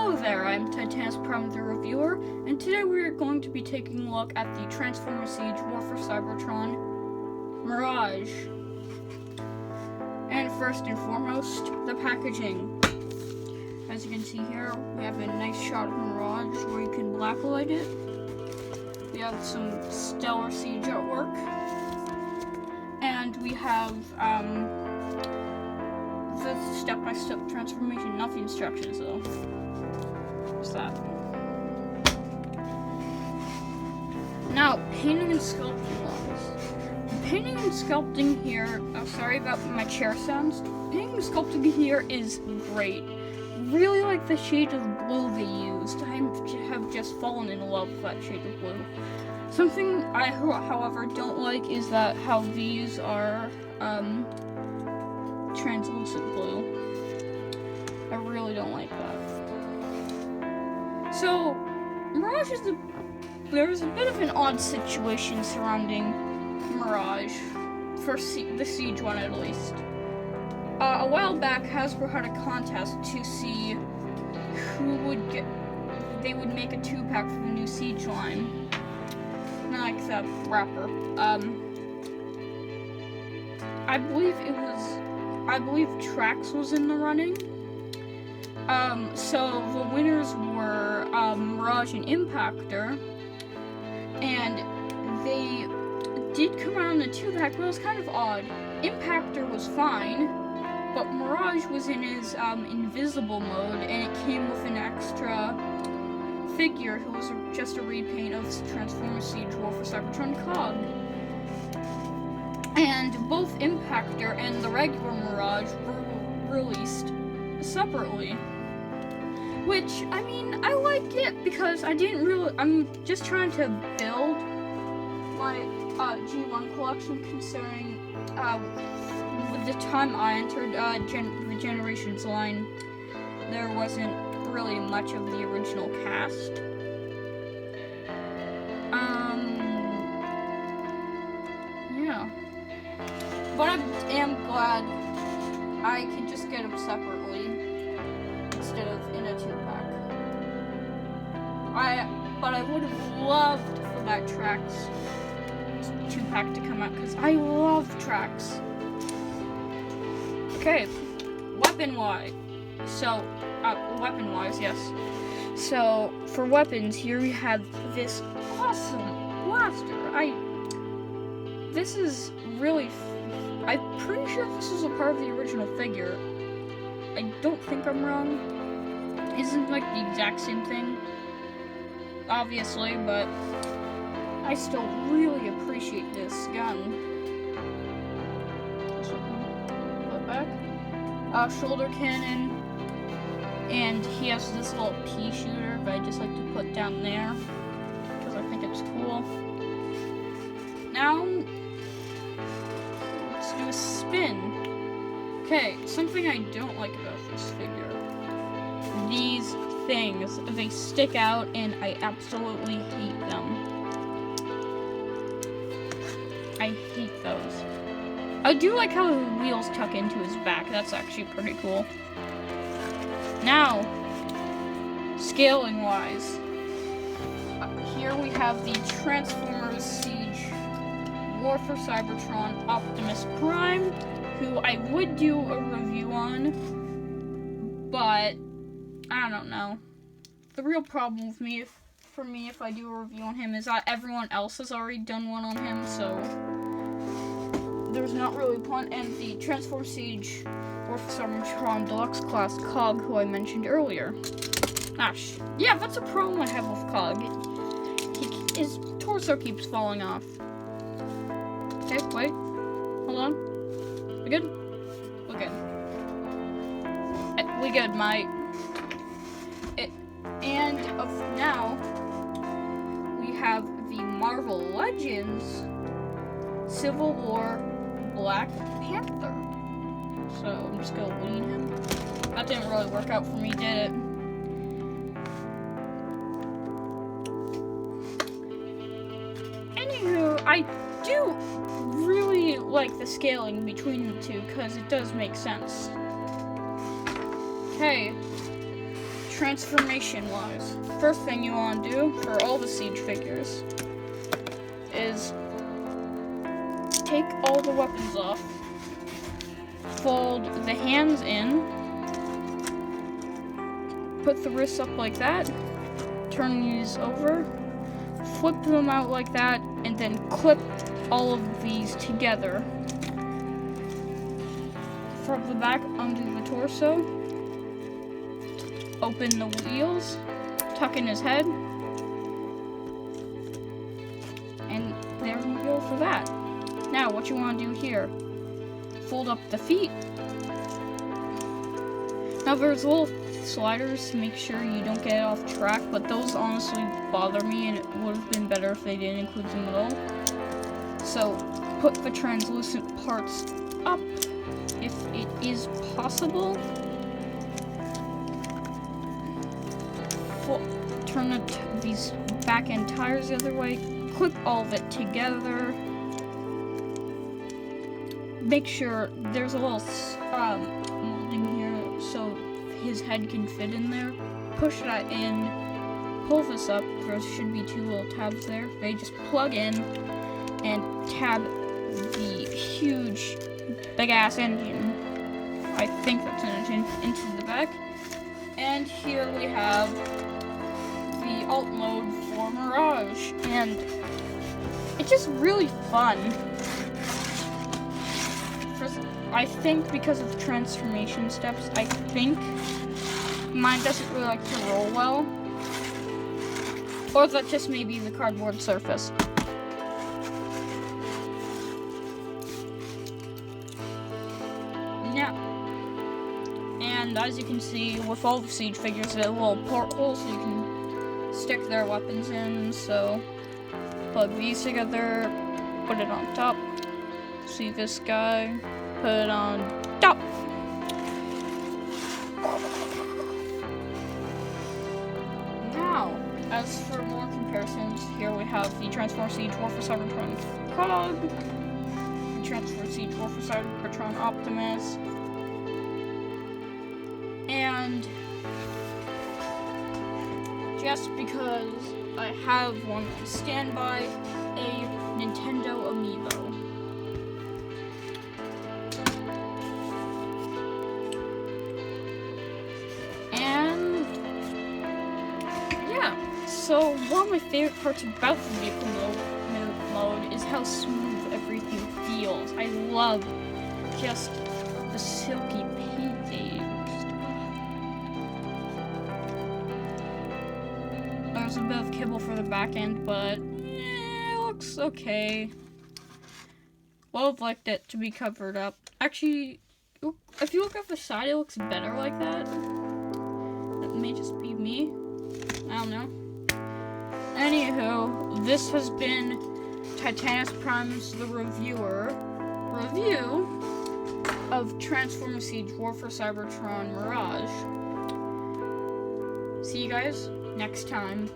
Hello there, I'm Titanus Prime the Reviewer, and today we're going to be taking a look at the Transformer Siege War for Cybertron Maroge. And first and foremost, the packaging. As you can see here, we have a nice shot of Maroge where you can blacklight it. We have some stellar siege artwork. And we have the step-by-step transformation, not the instructions though. What's that? Now, painting and sculpting wise. Painting and sculpting here, sorry about my chair sounds. Painting and sculpting here is great. Really like the shade of blue they used. I have just fallen in love with that shade of blue. Something I, however, don't like is that how these are translucent blue. I really don't like that. So, Maroge is there's a bit of an odd situation surrounding Maroge, for the Siege one at least. A while back, Hasbro had a contest to see who would get. They would make a 2-pack for the new Siege line. Not like the wrapper. I believe Trax was in the running. So the winners were Maroge and Impactor, and they did come out in a 2-pack, but it was kind of odd. Impactor was fine, but Maroge was in his invisible mode, and it came with an extra figure who was just a repaint of Transformer Siege War for Cybertron Cog. And both Impactor and the regular Maroge were released separately. Which, I mean, I like it because I'm just trying to build my G1 collection, considering with the time I entered the Generations line, there wasn't really much of the original cast. Yeah. But I am glad I can just get them separately instead of in a 2-pack. But I would have loved for that Trax 2-pack to come out because I love Trax. Okay, weapon-wise. So, weapon-wise, yes. So, for weapons, here we have this awesome blaster. This is really, I'm pretty sure this is a part of the original figure. I don't think I'm wrong. Isn't like the exact same thing, obviously, but I still really appreciate this gun. So, put back. Shoulder cannon. And he has this little pea shooter that I just like to put down there because I think it's cool. Now, let's do a spin. Okay, something I don't like about this figure. These things, they stick out and I absolutely hate them. I hate those. I do like how the wheels tuck into his back. That's actually pretty cool. Now, scaling-wise, here we have the Transformers Siege War for Cybertron Optimus Prime, who I would do a review on, but I don't know. The real problem with for me, if I do a review on him, is that everyone else has already done one on him, so there's not really a point. And the Transformer Siege War for Cybertron Deluxe Class Cog, who I mentioned earlier. Yeah, that's a problem I have with Cog. His torso keeps falling off. Okay, wait. Hold on. We good? We're good. We good, mate. And now, we have the Marvel Legends Civil War Black Panther. So I'm just gonna lean him. That didn't really work out for me, did it? Anywho, I do really like the scaling between the two because it does make sense. Okay, transformation-wise, first thing you want to do for all the siege figures is take all the weapons off, fold the hands in, put the wrists up like that, turn these over, flip them out like that, and then clip all of these together. From the back under the torso, open the wheels, tuck in his head, and there we go for that. Now, what you want to do here, fold up the feet. Now there's little sliders to make sure you don't get off track, but those honestly bother me, and it would have been better if they didn't include them at all. So, put the translucent parts up, if it is possible. Turn these back end tires the other way, clip all of it together. Make sure there's a little molding here so his head can fit in there. Push that in, pull this up. There should be two little tabs there. They just plug in and tab the huge, big-ass engine. I think that's an engine into the back. And here we have the alt mode for Maroge, and it's just really fun. First, I think because of the transformation steps, I think mine doesn't really like to roll well, or that just may be the cardboard surface. Yeah. And as you can see, with all the siege figures, there are little portholes so you can stick their weapons in. So, plug these together, put it on top. See this guy? Put it on top. Now, as for more comparisons, here we have the Transformer Siege War for Cybertron Cog, the Transformer Siege War for Cybertron Optimus, and just because I have one on standby, a Nintendo Amiibo. And yeah, so one of my favorite parts about the vehicle mode is how smooth everything feels. I love just the silky painting. There's a bit of kibble for the back end, but it looks okay. Would have liked it to be covered up. Actually, if you look at the side, it looks better like that. It may just be me. I don't know. Anywho, this has been Titanus Prime's The Reviewer review of Transformer Siege War for Cybertron Maroge. See you guys next time.